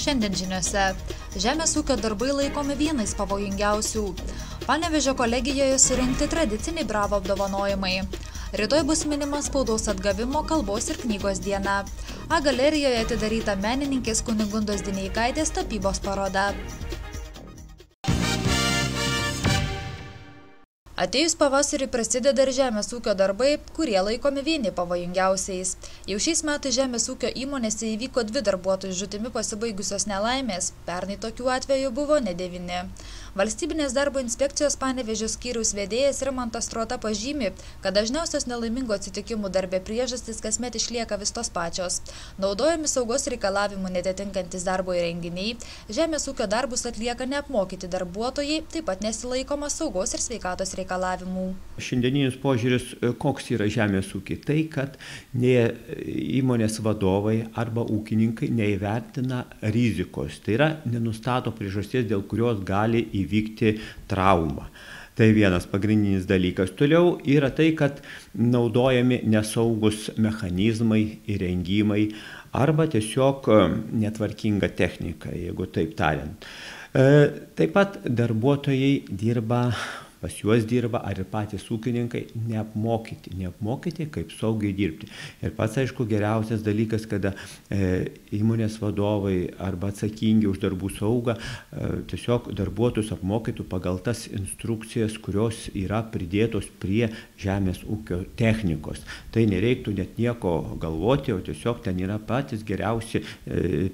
Šiandien žiniose. Žemės ūkio darbai laikomi vienais pavojingiausių. Panevėžio kolegijoje surinkti tradiciniai Bravo apdovanojimai. Rytoj bus minima spaudos atgavimo, kalbos ir knygos diena. A galerijoje atidaryta menininkės Kunigundos Dineikaitės tapybos paroda. Atėjus pavasarį prasideda ir žemės ūkio darbai, kurie laikomi vieni pavojingiausiais. Jau šiais metais žemės ūkio įmonėse įvyko 2 darbuotojų žūtimi pasibaigusios nelaimės. Pernai tokių atvejų buvo ne 9. Valstybinės darbo inspekcijos Panevėžio skyriaus vedėjas Rimantas Trota pažymi, kad dažniausios nelaimingų atsitikimų darbe priežastys kasmet išlieka vis tos pačios. Naudojami saugos reikalavimų netitinkantis darbo įrenginiai, žemės ūkio darbus atlieka neapmokyti darbuotojai, taip pat nesilaikoma saugos ir sveikatos reikalavimų. Šiandieninis požiūris, koks yra žemės ūkiai, tai kad ne įmonės vadovai arba ūkininkai neįvertina rizikos, tai yra nenustato priežasties, dėl kurios gali įvykti trauma. Tai vienas pagrindinis dalykas. Toliau yra tai, kad naudojami nesaugus mechanizmai, įrengimai arba tiesiog netvarkinga technika, jeigu taip tariant. Taip pat darbuotojai dirba, pas juos dirba, ar ir patys ūkininkai neapmokyti, kaip saugiai dirbti. Ir pats, aišku, geriausias dalykas, kada įmonės vadovai arba atsakingi už darbų saugą tiesiog darbuotojus apmokytų pagal tas instrukcijas, kurios yra pridėtos prie žemės ūkio technikos. Tai nereiktų net nieko galvoti, o tiesiog ten yra patys geriausi,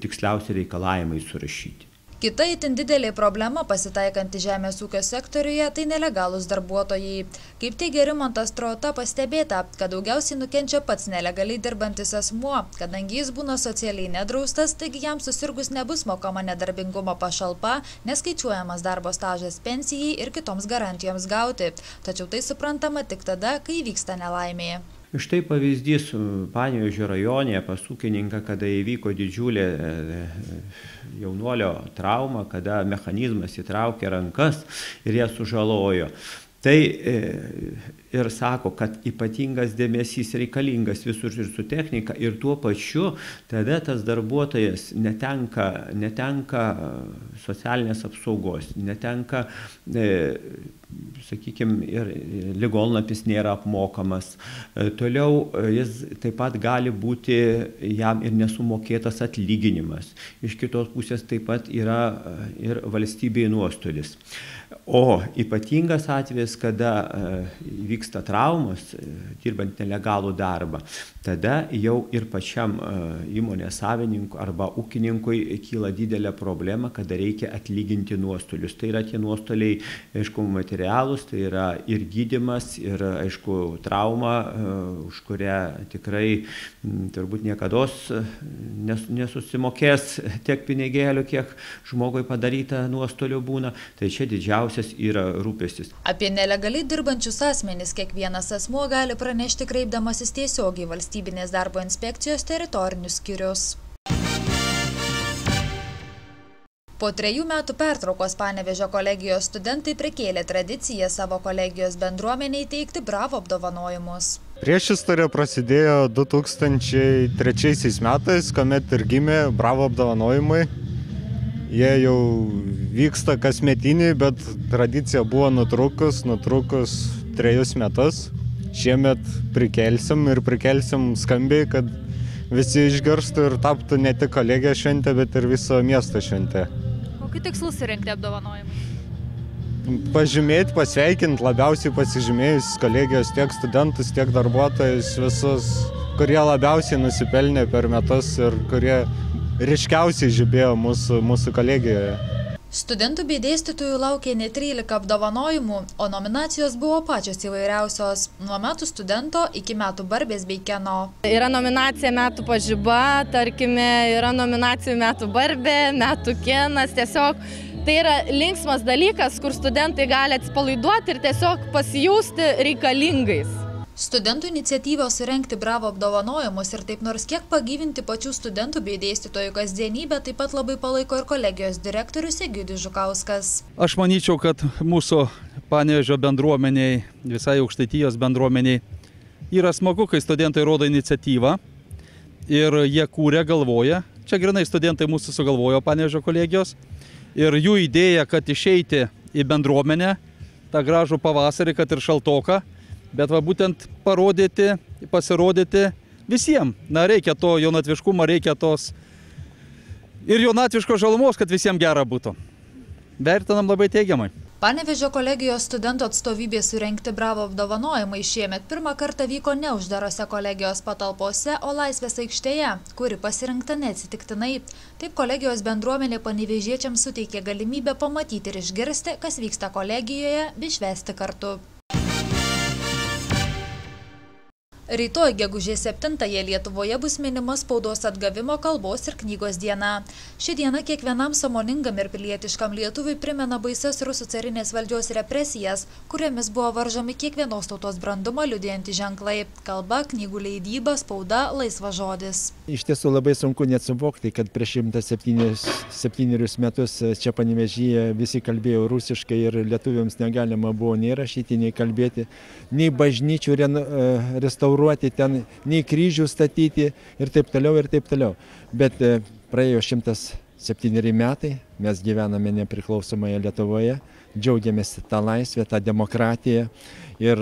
tiksliausi reikalavimai surašyti. Kita itin didelė problema pasitaikanti žemės ūkio sektoriuje – tai nelegalūs darbuotojai. Kaip teigia Rimantas Trota, pastebėta, kad daugiausiai nukenčia pats nelegaliai dirbantis asmuo, kadangi jis būna socialiai nedraustas, taigi jam susirgus nebus mokama nedarbingumo pašalpa, neskaičiuojamas darbo stažas pensijai ir kitoms garantijoms gauti. Tačiau tai suprantama tik tada, kai vyksta nelaimė. Štai pavyzdys Panevėžio rajone pas ūkininką, kada įvyko didžiulė jaunuolio trauma, kada mechanizmas įtraukė rankas ir ją sužalojo. Tai ir sako, kad ypatingas dėmesys reikalingas visur ir su technika ir tuo pačiu tada tas darbuotojas netenka socialinės apsaugos, netenka, sakykime, ir ligonlapis nėra apmokamas. Toliau jis taip pat gali būti jam ir nesumokėtas atlyginimas. Iš kitos pusės taip pat yra ir valstybei nuostolis. O ypatingas atvejis, kada vyksta traumos, dirbant nelegalų darbą, tada jau ir pačiam įmonės savininkui arba ūkininkui kyla didelė problema, kada reikia atlyginti nuostolius. Tai yra tie nuostoliai, aišku, materialūs, tai yra ir gydymas, ir, aišku, trauma, už kurią tikrai turbūt niekados nesusimokės tiek pinigėlių, kiek žmogui padaryta nuostolių būna. Tai čia didžiausias yra rūpestis. Apie nelegaliai dirbančius asmenys kiekvienas asmuo gali pranešti kreipdamasis tiesiogiai Valstybinės darbo inspekcijos teritorinius skyrius. Po 3 metų pertraukos Panevėžio kolegijos studentai prikėlė tradiciją savo kolegijos bendruomeniai teikti Bravo apdovanojimus. Priešistorė prasidėjo 2003 metais, kuomet ir gimė Bravo apdovanojimai. Jie jau vyksta kasmetiniai, bet tradicija buvo nutrukus 3 metus. Šiemet prikelsim skambiai, kad visi išgirstų ir taptų ne tik kolegijos šventė, bet ir viso miesto šventė. Kokiu tikslu surinkti apdovanojimą? Pažymėti, pasveikinti labiausiai pasižymėjus kolegijos tiek studentus, tiek darbuotojus, visus, kurie labiausiai nusipelnė per metus ir kurie ryškiausiai žibėjo mūsų kolegijoje. Studentų bei dėstytojų laukė ne 13 apdovanojimų, o nominacijos buvo pačios įvairiausios. Nuo metų studento iki metų barbės bei keno. Yra nominacija metų pažiba, tarkime, yra nominacijų metų barbė, metų kenas. Tiesiog tai yra linksmas dalykas, kur studentai gali atsipalaiduoti ir tiesiog pasijusti reikalingais. Studentų iniciatyvos surengti Bravo apdovanojimus ir taip nors kiek pagyvinti pačių studentų bei dėstytojų kasdienybę taip pat labai palaiko ir kolegijos direktorius Egidijus Žukauskas. Aš manyčiau, kad mūsų Panevėžio bendruomeniai, visai Aukštaitijos bendruomeniai yra smagu, kai studentai rodo iniciatyvą ir jie kūrė, galvoja Čia grinai studentai mūsų sugalvojo Panevėžio kolegijos ir jų idėja, kad išeiti į bendruomenę tą gražų pavasarį, kad ir šaltoką, bet va būtent parodyti, pasirodyti visiems. Na, reikia to jaunatviškumo, reikia tos ir jaunatviškos žalumos, kad visiems gera būtų. Vertinam labai teigiamai. Panevėžio kolegijos studentų atstovybė surengti Bravo apdovanojimai šiemet pirmą kartą vyko ne uždarose kolegijos patalpose, o Laisvės aikštėje, kuri pasirinkta neatsitiktinai. Taip kolegijos bendruomenė panevėžiečiams suteikė galimybę pamatyti ir išgirsti, kas vyksta kolegijoje, bei švęsti kartu. Rytoj gegužės 7-ąją Lietuvoje bus minima spaudos atgavimo, kalbos ir knygos diena. Ši diena kiekvienam sąmoningam ir pilietiškam lietuviui primena baisias rusų carinės valdžios represijas, kuriamis buvo varžomi kiekvienos tautos brandumą liudijantys ženklai – kalba, knygų leidyba, spauda, laisvas žodis. Iš tiesų labai sunku net suvokti, kad prieš 107 metus čia Panevėžyje visi kalbėjo rusiškai ir lietuviams negalima buvo nei rašyti, nei kalbėti, nei bažnyčių restauruoti, ten nei kryžių statyti ir taip toliau, ir taip toliau. Bet praėjo 107 metai, mes gyvename nepriklausomoje Lietuvoje, džiaugiamės tą laisvę, tą demokratiją ir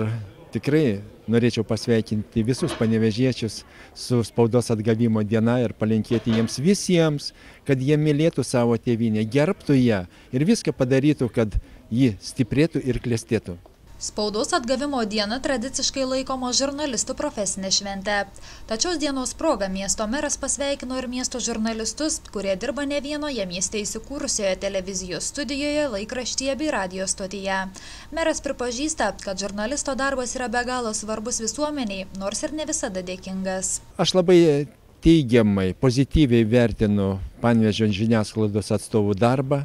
tikrai norėčiau pasveikinti visus panevėžiečius su spaudos atgavimo diena ir palinkėti jiems visiems, kad jie mylėtų savo tėvynę, gerbtų ją ir viską padarytų, kad ji stiprėtų ir klestėtų. Spaudos atgavimo diena tradiciškai laikoma žurnalistų profesinė šventė. Tačiau dienos proga miesto meras pasveikino ir miesto žurnalistus, kurie dirba ne vienoje mieste įsikūrusioje televizijos studijoje, laikraštyje bei radijo stotyje. Meras pripažįsta, kad žurnalisto darbas yra be galo svarbus visuomeniai, nors ir ne visada dėkingas. Aš labai teigiamai, pozityviai vertinu Panevėžio žiniasklaidos atstovų darbą,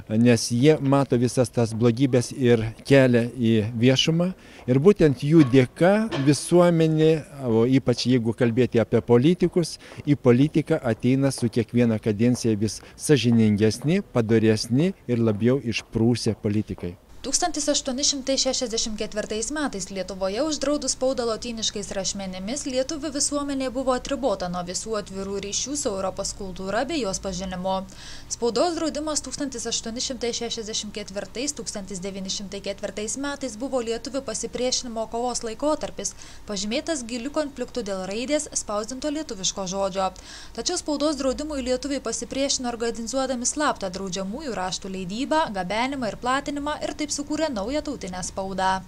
nes jie mato visas tas blogybės ir kelia į viešumą. Ir būtent jų dėka visuomenė, o ypač jeigu kalbėti apie politikus, į politiką ateina su kiekviena kadencija vis sąžiningesni, padoresni ir labiau išprusę politikai. 1864 metais Lietuvoje uždraudus spaudą lotyniškais rašmenimis lietuvių visuomenė buvo atribota nuo visų atvirų ryšių su Europos kultūra bei jos pažinimu. Spaudos draudimas 1864-1904 metais buvo lietuvių pasipriešinimo kovos laikotarpis, pažymėtas gilių konfliktų dėl raidės spausdinto lietuviško žodžio. Tačiau spaudos draudimui lietuviai pasipriešino organizuodami slaptą draudžiamųjų raštų leidybą, gabenimą ir platinimą ir taip sukūrė naują tautinę spaudą.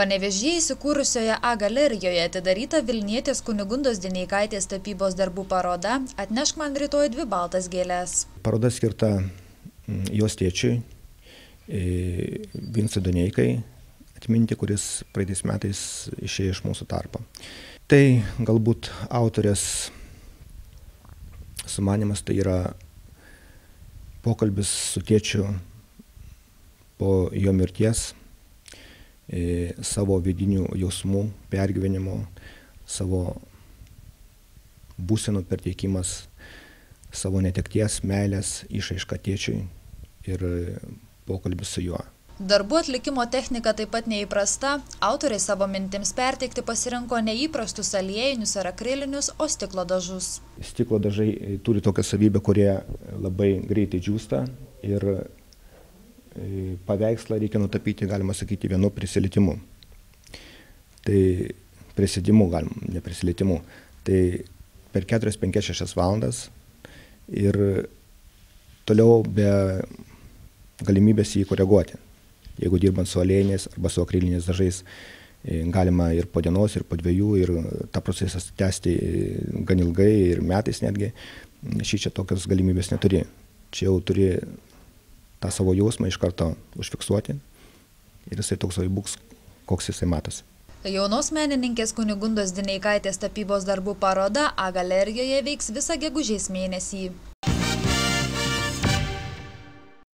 Panevėžyje įsikūrusioje A galerijoje atidaryta Vilnietės Kunigundos Dineikaitės tapybos darbų paroda Atnešk man rytoj 2 baltas gėles. Paroda skirta jos tėčiui, Vincui Dineikai, atminti, kuris praeitais metais išėjo iš mūsų tarpo. Tai galbūt autorės sumanymas, tai yra pokalbis su tėčiu po jo mirties, savo vidinių jausmų pergyvenimo, savo būsenų perteikimas, savo netekties, meilės išraiška tėčiui ir pokalbis su juo. Darbų atlikimo technika taip pat neįprasta. Autoriai savo mintims perteikti pasirinko neįprastus aliejinius ar akrilinius, o stiklo dažus. Stiklo dažai turi tokią savybę, kurie labai greitai džiūsta ir paveikslą reikia nutapyti, galima sakyti, vienu prisilietimu. Tai prisėdimu, ne prisilietimu. Tai per 4-5-6 valandas ir toliau be galimybės jį koreguoti. Jeigu dirbant su aliejiniais arba su akriliniais dažais, galima ir po dienos, ir po 2, ir tą procesą tęsti gan ilgai ir metais netgi. Čia tokios galimybės neturi. Čia jau turi tą savo jausmą iš karto užfiksuoti ir jisai toks būks, koks jisai matosi. Jaunos menininkės Kunigundos Dineikaitės tapybos darbų paroda A galerijoje veiks visą gegužės mėnesį.